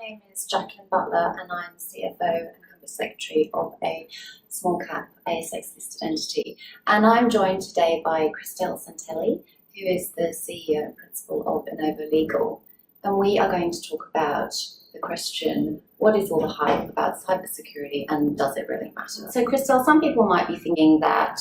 name is Jacqueline Butler and I'm CFO and Company Secretary of a small cap ASX listed entity. And I'm joined today by Christelle Santelli, who is the CEO and Principal of Innovo Legal. And we are going to talk about the question, what is all the hype about cybersecurity and does it really matter? So Christelle, some people might be thinking that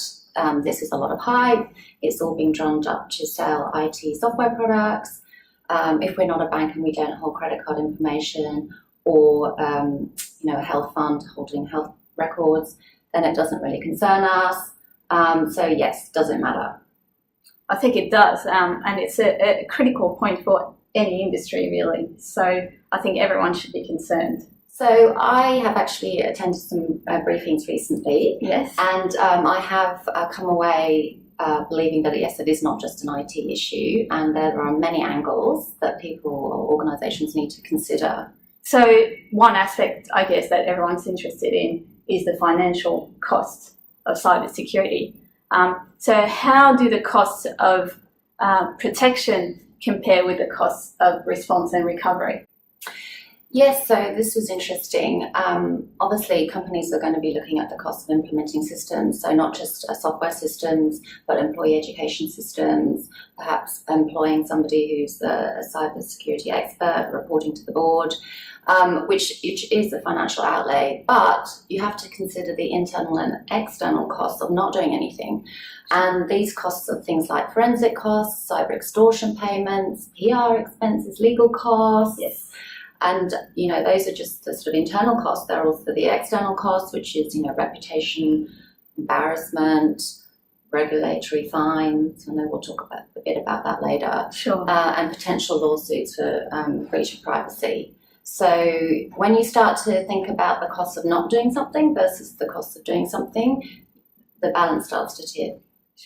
this is a lot of hype, it's all being drummed up to sell IT software products. If we're not a bank and we don't hold credit card information or a health fund holding health records, then it doesn't really concern us. So yes, does it matter? I think it does, and it's a critical point for any industry really. So I think everyone should be concerned. So I have actually attended some briefings recently. Yes. And I have come away believing that yes, it is not just an IT issue and there are many angles that people or organisations need to consider. So one aspect, I guess, that everyone's interested in is the financial costs of cybersecurity. So how do the costs of protection compare with the costs of response and recovery? Yes, so this was interesting. Obviously, companies are going to be looking at the cost of implementing systems, so not just software systems, but employee education systems, perhaps employing somebody who's a cybersecurity expert, reporting to the board, which is a financial outlay. But you have to consider the internal and external costs of not doing anything. And these costs are things like forensic costs, cyber extortion payments, PR expenses, legal costs. Yes. And, those are just the sort of internal costs. There are also the external costs, which is, reputation, embarrassment, regulatory fines. I know we'll talk a bit about that later. Sure. And potential lawsuits for breach of privacy. So when you start to think about the cost of not doing something versus the cost of doing something, the balance starts to tip.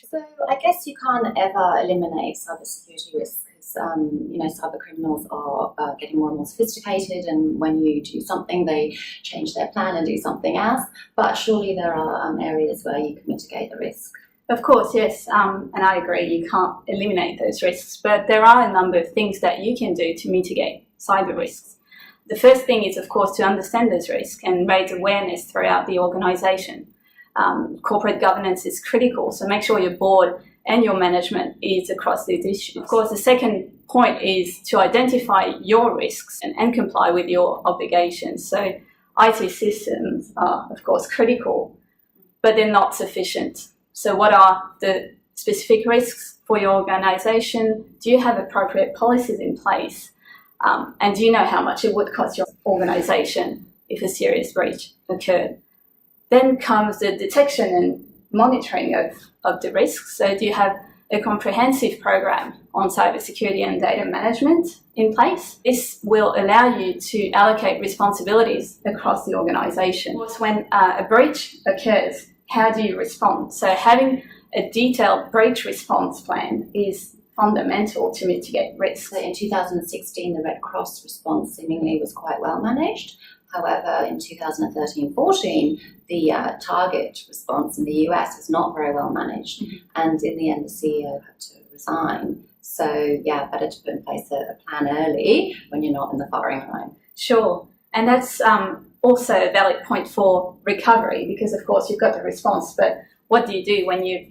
So I guess you can't ever eliminate cybersecurity risks. Cyber criminals are getting more and more sophisticated, and when you do something, they change their plan and do something else. But surely there are areas where you can mitigate the risk. Of course, yes, and I agree, you can't eliminate those risks, but there are a number of things that you can do to mitigate cyber risks. The first thing is, of course, to understand those risks and raise awareness throughout the organisation. Corporate governance is critical, so make sure your board and your management is across these issues. Of course, the second point is to identify your risks and comply with your obligations. So IT systems are, of course, critical, but they're not sufficient. So what are the specific risks for your organisation? Do you have appropriate policies in place? And do you know how much it would cost your organisation if a serious breach occurred? Then comes the detection and monitoring of the risks. So do you have a comprehensive program on cybersecurity and data management in place? This will allow you to allocate responsibilities across the organisation. Of course, when a breach occurs, how do you respond? So having a detailed breach response plan is fundamental to mitigate risks. So in 2016, the Red Cross response seemingly was quite well managed. However, in 2013-14, the target response in the US was not very well managed. Mm-hmm. And in the end, the CEO had to resign. So, better to put in place a plan early when you're not in the firing line. Sure. And that's also a valid point for recovery because, of course, you've got the response, but what do you do when you've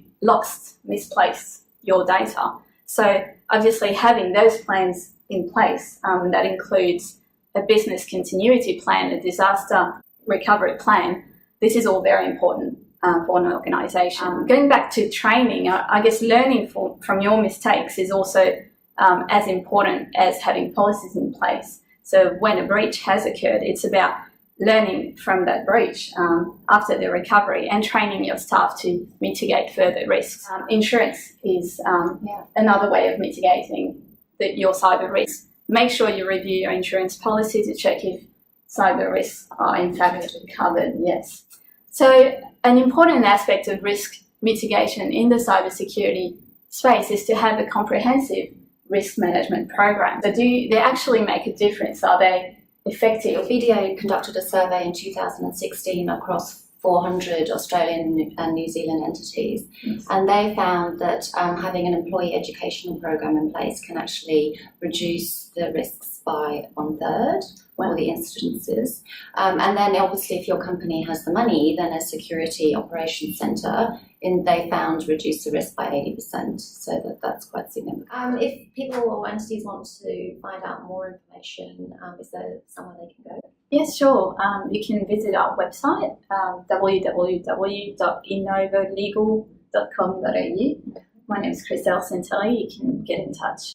misplaced your data? So, obviously, having those plans in place, that includes a business continuity plan, a disaster recovery plan. This is all very important for an organisation. Going back to training, I guess learning from your mistakes is also as important as having policies in place. So when a breach has occurred, it's about learning from that breach after the recovery and training your staff to mitigate further risks. Insurance is another way of mitigating your cyber risks. Make sure you review your insurance policy to check if cyber risks are in fact covered, yes. So an important aspect of risk mitigation in the cybersecurity space is to have a comprehensive risk management program. So do they actually make a difference? Are they effective? BDO conducted a survey in 2016 across 400 Australian and New Zealand entities. Yes. And they found that having an employee educational program in place can actually reduce the risks by 1/3, all the incidences. And then obviously if your company has the money, then a security operations centre, they found reduced the risk by 80%, so that's quite significant. If people or entities want to find out more information, is there somewhere they can go? Yes, sure. You can visit our website, www.innovolegal.com.au. My name is Christelle Santelli. You can get in touch.